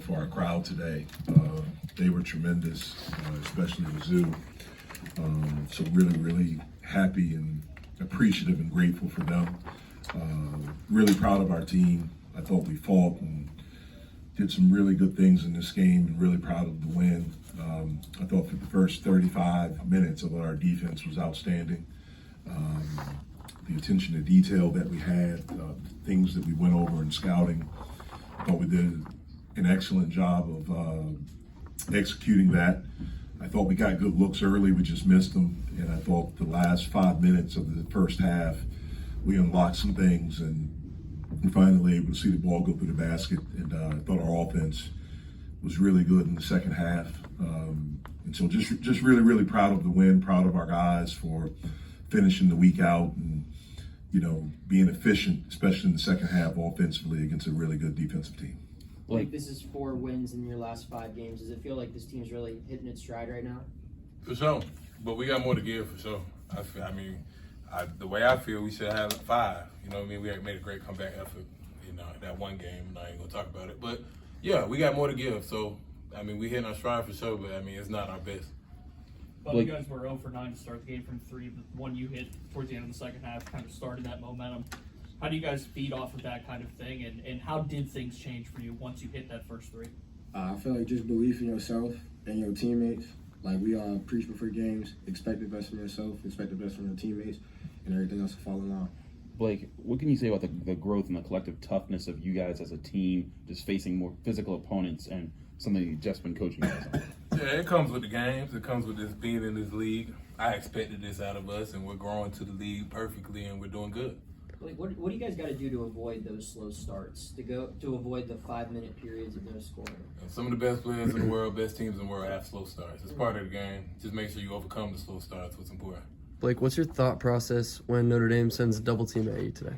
for our crowd today. They were tremendous, especially the zoo. So really happy and appreciative and grateful for them. Really proud of our team. I thought we fought and did some really good things in this game, and really proud of the win. I thought for the first 35 minutes of our defense was outstanding. The attention to detail that we had, things that we went over in scouting, I thought we did an excellent job of executing that. I thought we got good looks early, we just missed them. And I thought the last 5 minutes of the first half, we unlocked some things and we're finally able to see the ball go through the basket. And I thought our offense was really good in the second half. And so just really proud of the win, proud of our guys for finishing the week out and, you know, being efficient, especially in the second half offensively against a really good defensive team. Like, this is 4 wins in your last 5 games. Does it feel like this team's really hitting its stride right now? For sure, but we got more to give for sure. The way I feel, we should have 5. You know what I mean? We made a great comeback effort, you know, that one game. I ain't gonna talk about it, but yeah, we got more to give. So, I mean, we hitting our stride for sure, but I mean, it's not our best. But you guys were 0 for 9 to start the game from 3. The one you hit towards the end of the second half kind of started that momentum. How do you guys feed off of that kind of thing, and how did things change for you once you hit that first 3? I feel like just belief in yourself and your teammates. Like, we all preach before games, expect the best from yourself, expect the best from your teammates, and everything else to fall in line. Blake, what can you say about the growth and the collective toughness of you guys as a team, just facing more physical opponents, and something you've just been coaching guys on? Yeah, it comes with the games. It comes with this being in this league. I expected this out of us, and we're growing to the league perfectly, and we're doing good. Like, what do you guys got to do to avoid those slow starts, to avoid the 5-minute periods of no scoring? Some of the best players in the world, best teams in the world have slow starts. It's part of the game. Just make sure you overcome the slow starts. What's important. Blake, what's your thought process when Notre Dame sends a double team at you today?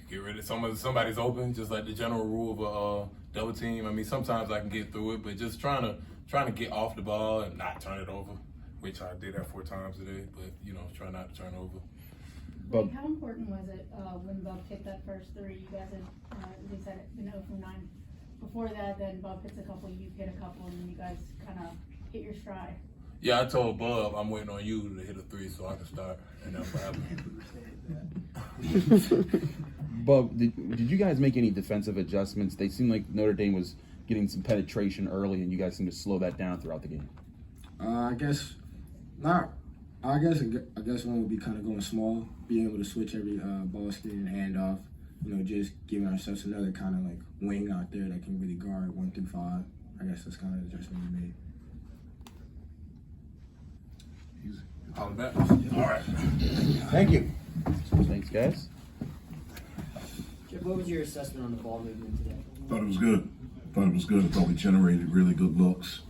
Get rid of somebody's open, just like the general rule of a double team. I mean, sometimes I can get through it, but just trying to get off the ball and not turn it over, which I did that 4 times today. But you know, try not to turn over. Like, how important was it when Bub hit that first 3? You guys had, at least had been 0 from 9. Before that, then Bub hits a couple, you hit a couple, and then you guys kind of hit your stride. Yeah, I told Bub I'm waiting on you to hit a 3 so I can start, and that's what happened. Bub, did you guys make any defensive adjustments? They seemed like Notre Dame was getting some penetration early, and you guys seemed to slow that down throughout the game. I guess not. I guess one would be kind of going small, being able to switch every ball screen and hand off. You know, just giving ourselves another kind of like wing out there that can really guard 1 through 5. I guess that's kind of the adjustment we made. Easy. All right. Thank you. Thanks, guys. Jeff, what was your assessment on the ball movement today? Thought it was good. I thought we generated really good looks.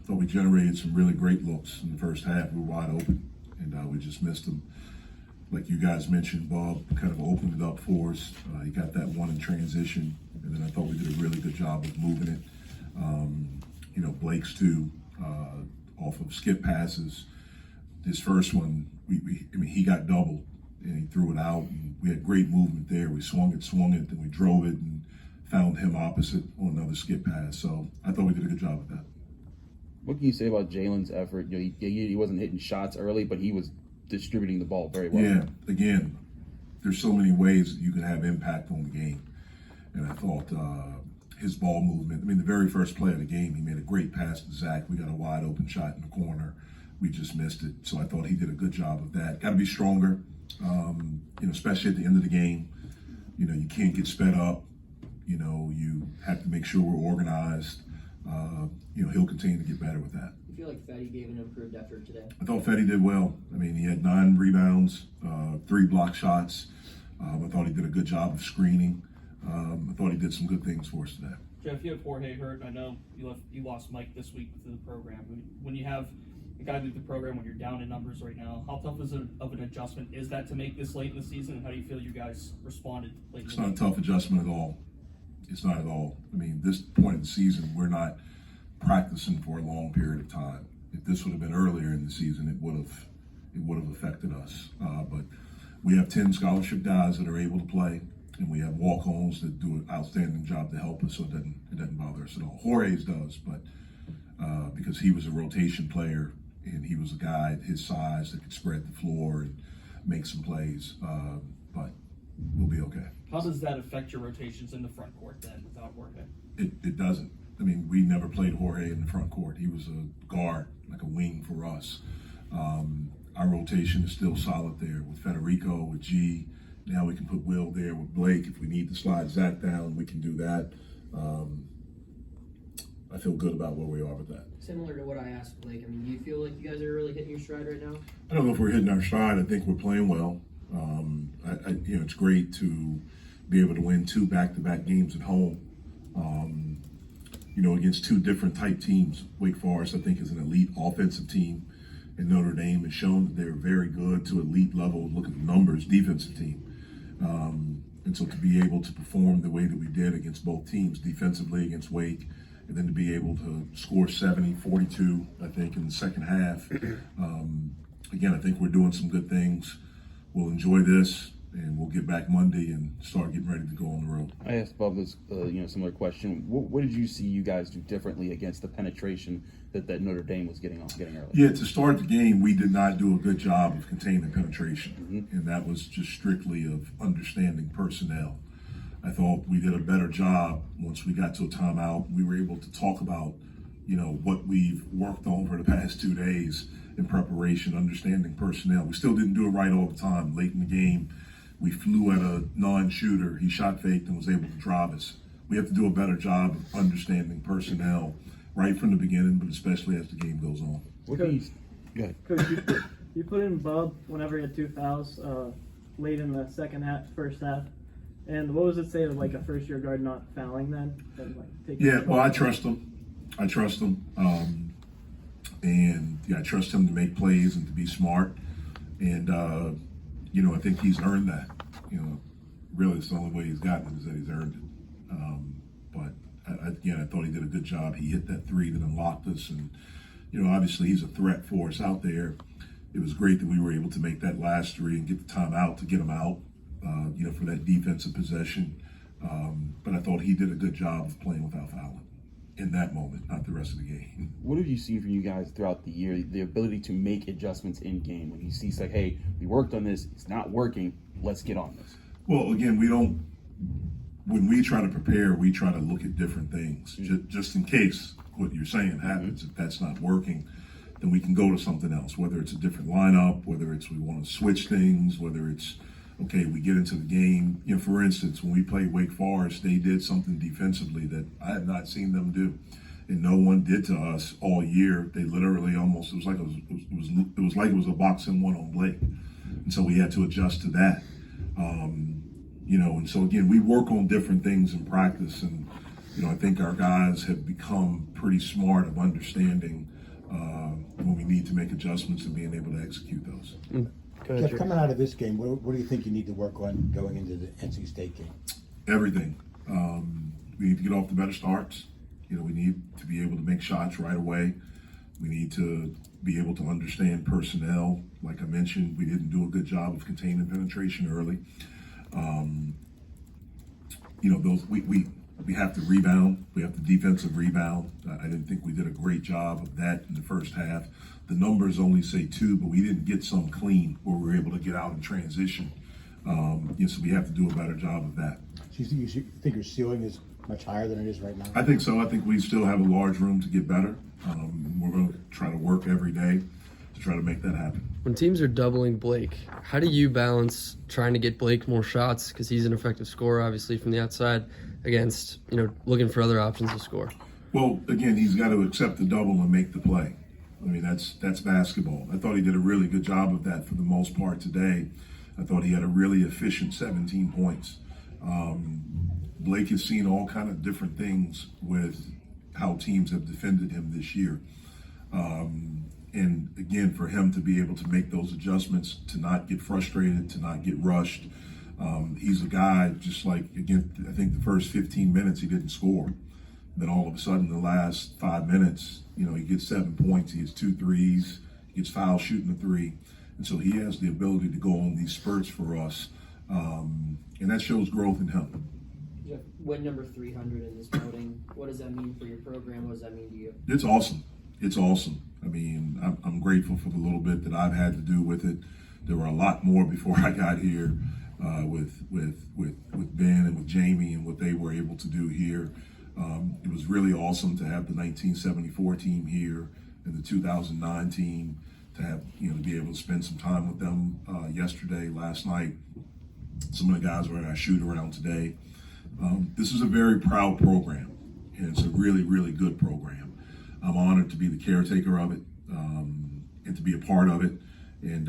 Thought we generated some really great looks in the first half. We were wide open, and we just missed them. Like you guys mentioned, Bob kind of opened it up for us. He got that one in transition, and then I thought we did a really good job of moving it. You know, Blake's too, off of skip passes. His first one, he got doubled, and he threw it out, and we had great movement there. We swung it, then we drove it, and found him opposite on another skip pass. So I thought we did a good job with that. What can you say about Jalen's effort? You know, he wasn't hitting shots early, but he was distributing the ball very well. Yeah, again, there's so many ways that you can have impact on the game. And I thought his ball movement, the very first play of the game, he made a great pass to Zach. We got a wide open shot in the corner. We just missed it. So I thought he did a good job of that. Got to be stronger, you know, especially at the end of the game. You know, you can't get sped up. You know, you have to make sure we're organized. You know, he'll continue to get better with that. You feel like Fetty gave an improved effort today? I thought Fetty did well. He had 9 rebounds, 3 block shots. I thought he did a good job of screening. I thought he did some good things for us today. Jeff, you have Jorge hurt. I know you lost Mike this week through the program. When you have a guy leave the program when you're down in numbers right now, how tough of an adjustment is that to make this late in the season, and how do you feel you guys responded late? It's not a tough adjustment at all. It's not at all. This point in the season, we're not practicing for a long period of time. If this would have been earlier in the season, it would have affected us. But we have 10 scholarship guys that are able to play. and we have walk-ons that do an outstanding job to help us, so it doesn't bother us at all. Jorge's does, but because he was a rotation player and he was a guy at his size that could spread the floor and make some plays, but we'll be okay. How does that affect your rotations in the front court then without Jorge? It doesn't. I mean, we never played Jorge in the front court. He was a guard, like a wing for us. Our rotation is still solid there with Federico, with G. Now we can put Will there with Blake. If we need to slide Zach down, we can do that. I feel good about where we are with that. Similar to what I asked Blake, I mean, do you feel like you guys are really hitting your stride right now? I don't know if we're hitting our stride. I think we're playing well. It's great to be able to win 2 back-to-back games at home. Against 2 different type teams. Wake Forest, I think, is an elite offensive team, and Notre Dame has shown that they're very good to elite level. Look at the numbers, defensive team. And so to be able to perform the way that we did against both teams, defensively against Wake, and then to be able to score 70, 42, I think, in the second half. Again, I think we're doing some good things. We'll enjoy this, and we'll get back Monday and start getting ready to go on the road. I asked Bob this, similar question. What did you see you guys do differently against the penetration that Notre Dame was getting early? Yeah, to start the game, we did not do a good job of containing penetration, and that was just strictly of understanding personnel. I thought we did a better job once we got to a timeout. We were able to talk about, what we've worked on for the past 2 days in preparation, understanding personnel. We still didn't do it right all the time. Late in the game, we flew at a non-shooter. He shot faked and was able to drive us. We have to do a better job of understanding personnel right from the beginning, but especially as the game goes on. Go ahead. Coach, you put in Bub whenever he had 2 fouls late in the first half. And what does it say of like a first-year guard not fouling then? I trust him. I trust him. I trust him to make plays and to be smart. And, I think he's earned that. Really it's the only way he's gotten it is that he's earned it. I thought he did a good job. He hit that 3 that unlocked us. And, obviously he's a threat for us out there. It was great that we were able to make that last 3 and get the timeout to get him out, for that defensive possession. But I thought he did a good job of playing without fouling in that moment, not the rest of the game. What have you seen from you guys throughout the year, the ability to make adjustments in game when you see it's like, hey, we worked on this, it's not working, let's get on this? Well, again, when we try to prepare, we try to look at different things, just in case what you're saying happens. If that's not working, then we can go to something else, whether it's a different lineup, whether it's we want to switch things, whether it's, okay, we get into the game. For instance, when we played Wake Forest, they did something defensively that I had not seen them do, and no one did to us all year. They literally almost, it was like it was a boxing one on Blake, and so we had to adjust to that. And so again, we work on different things in practice, and I think our guys have become pretty smart of understanding when we need to make adjustments and being able to execute those. Jeff, coming out of this game, what do you think you need to work on going into the NC State game? Everything. We need to get off the better starts. We need to be able to make shots right away. We need to be able to understand personnel. Like I mentioned, we didn't do a good job of containing penetration early. We have to rebound. We have to defensive rebound. I didn't think we did a great job of that in the first half. The numbers only say 2, but we didn't get some clean where we were able to get out and transition. So we have to do a better job of that. So you think your ceiling is much higher than it is right now? I think so. I think we still have a large room to get better. We're going to try to work every day to try to make that happen. When teams are doubling Blake, how do you balance trying to get Blake more shots, because he's an effective scorer, obviously, from the outside, against, looking for other options to score? Well, again, he's got to accept the double and make the play. I mean, that's basketball. I thought he did a really good job of that for the most part today. I thought he had a really efficient 17 points. Blake has seen all kind of different things with how teams have defended him this year. And again, for him to be able to make those adjustments, to not get frustrated, to not get rushed. He's a guy, just like, again, I think the first 15 minutes he didn't score. Then all of a sudden, the last 5 minutes, he gets 7 points, he has 2 threes, he gets foul shooting a 3. And so he has the ability to go on these spurts for us And that shows growth in him. Jeff, win number 300 in this building. What does that mean for your program? What does that mean to you? It's awesome. It's awesome. I mean, I'm grateful for the little bit that I've had to do with it. There were a lot more before I got here with Ben and with Jamie and what they were able to do here. It was really awesome to have the 1974 team here and the 2009 team, to have, to be able to spend some time with them yesterday, last night. Some of the guys were at our shoot around today. This is a very proud program, and it's a really, really good program. I'm honored to be the caretaker of it and to be a part of it, and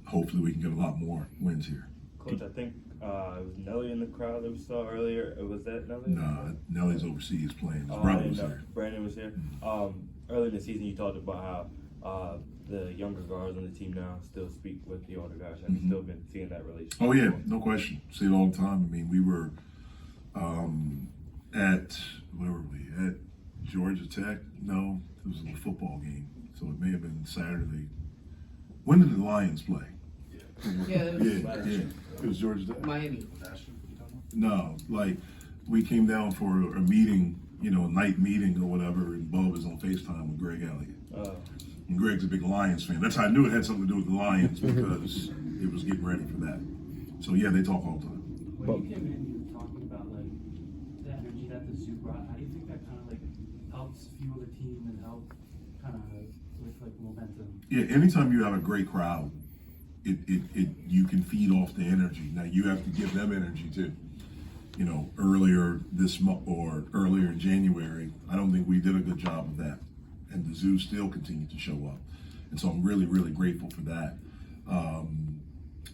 hopefully we can get a lot more wins here. Coach, I think it was Nelly in the crowd that we saw earlier. Was that Nelly? Nah, Nelly's overseas playing. His Oh, brother I was didn't know. there. Brandon was here. Earlier in the season, you talked about how the younger guards on the team now still speak with the older guys. Have you still been seeing that relationship? Oh yeah, no question. See it all the time. I mean, we were at, where were we? At Georgia Tech? No, it was a football game, so it may have been Saturday. When did the Lions play? Yeah, it was Yeah. It was Georgia Tech. Miami. No, like we came down for a meeting, a night meeting or whatever, and Bo was on FaceTime with Greg Elliott. And Greg's a big Lions fan. That's how I knew it had something to do with the Lions, because it was getting ready for that. So yeah, they talk all the time. When you came in, you were talking about like the energy that the zoo brought. How do you think that kind of like helps fuel the team and help kind of with like momentum? Yeah, anytime you have a great crowd, it you can feed off the energy. Now you have to give them energy too. Earlier this month or earlier in January, I don't think we did a good job of that, and the zoo still continued to show up, and so I'm really, really grateful for that.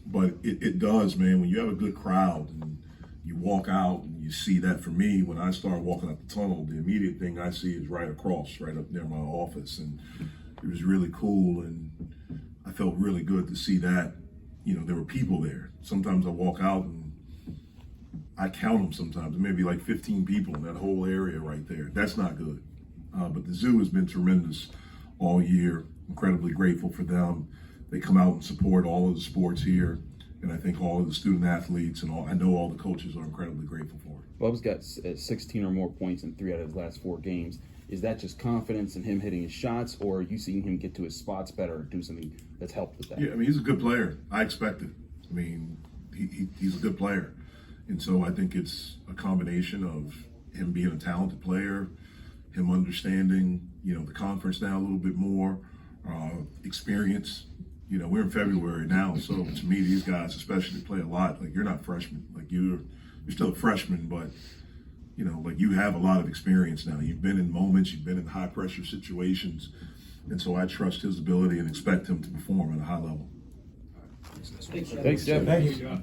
But it does, man. When you have a good crowd and you walk out and you see that, for me, when I start walking out the tunnel, the immediate thing I see is right across, right up near my office, and it was really cool, and I felt really good to see that. There were people there. Sometimes I walk out and I count them sometimes, maybe like 15 people in that whole area right there. That's not good. But the zoo has been tremendous all year. Incredibly grateful for them. They come out and support all of the sports here, and I think all of the student athletes and I know all the coaches are incredibly grateful for it. Bub's got 16 or more points in 3 out of his last 4 games. Is that just confidence in him hitting his shots, or are you seeing him get to his spots better or do something that's helped with that? Yeah, I mean, he's a good player. I expect it. I mean, he's a good player. And so I think it's a combination of him being a talented player, him understanding, the conference now a little bit more, experience. We're in February now, so to me, these guys especially play a lot. Like, you're not freshmen. Like, you're still a freshman, but, like, you have a lot of experience now. You've been in moments, you've been in high-pressure situations, and so I trust his ability and expect him to perform at a high level. Thanks, Jeff. Thanks, Jeff. Thank you.